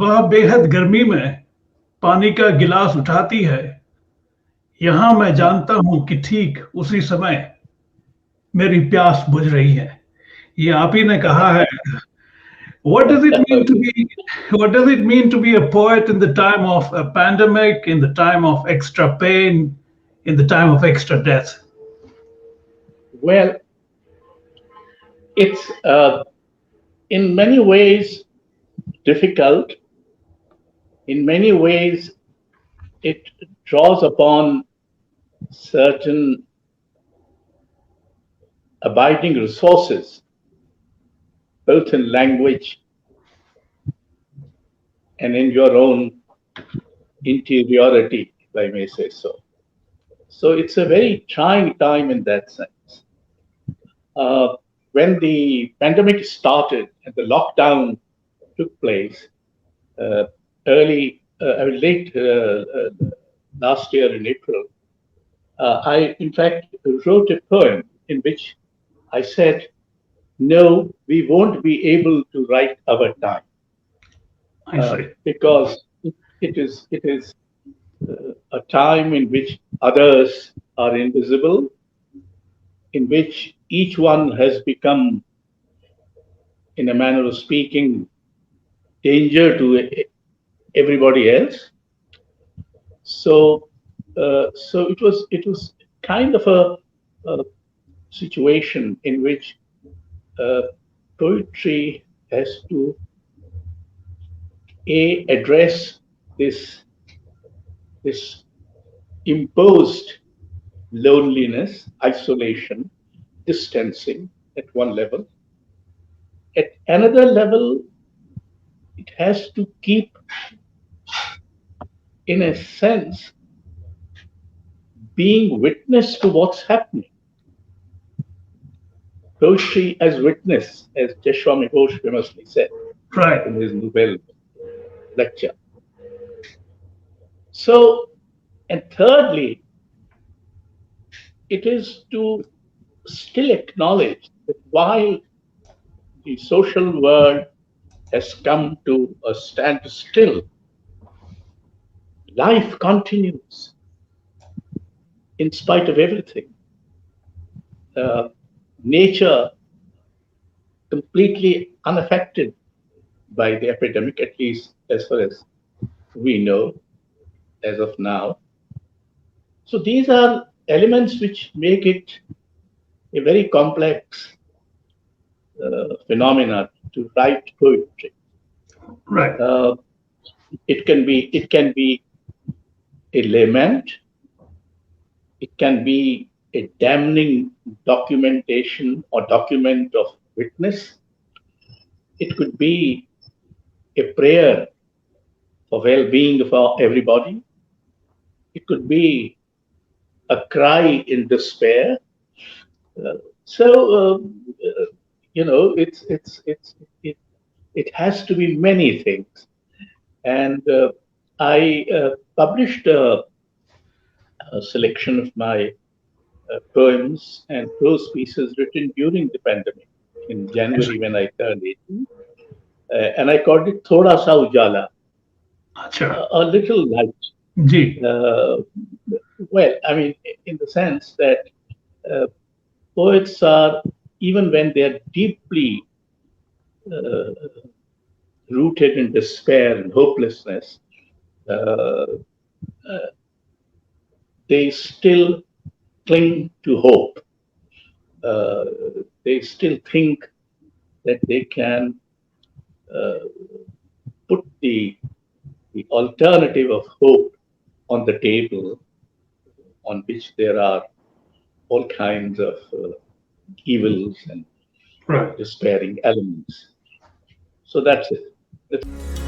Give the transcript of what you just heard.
वह बेहद गर्मी में पानी का गिलास उठाती है। यहाँ मैं जानता हूँ कि ठीक उसी समय मेरी प्यास बुझ रही है। ये आप ही ने कहा है। What does it mean to be? What does it mean to be a poet in the time of a pandemic, in the time of extra pain, in the time of extra death? Well, it's in many ways difficult. In many ways, it draws upon certain abiding resources, both in language and in your own interiority, if I may say so. So it's a very trying time in that sense. When the pandemic started and the lockdown took place, late last year in April, I in fact wrote a poem in which I said, "No, we won't be able to write our time I see. because it is a time in which others are invisible, in which each one has become, in a manner of speaking, danger to everybody else." So it was kind of a situation in which uh, poetry has to address this imposed loneliness, isolation, distancing at one level. At another level, it has to keep, in a sense, being witness to what's happening. Poetry as witness, as Joshua Ghosh famously said Right. in his Nobel lecture. So, and thirdly, it is to still acknowledge that while the social world has come to a standstill, life continues in spite of everything. Nature completely unaffected by the epidemic, at least as far as we know as of now. So these are elements which make it a very complex phenomena to write poetry. Right. It can be a lament. It can be a damning documentation or document of witness. It could be a prayer for well-being for everybody. It could be a cry in despair. So it has to be many things. And I published a selection of my poems and prose pieces written during the pandemic in January when I turned 18. And I called it Thoda Sa Ujala, Acha. a little light. Ji. Well, I mean, in the sense that uh, poets are, even when they are deeply uh, rooted in despair and hopelessness, uh, they still cling to hope. Uh, they still think that they can uh, put the alternative of hope on the table, on which there are all kinds of evils and Right. despairing elements. So that's it.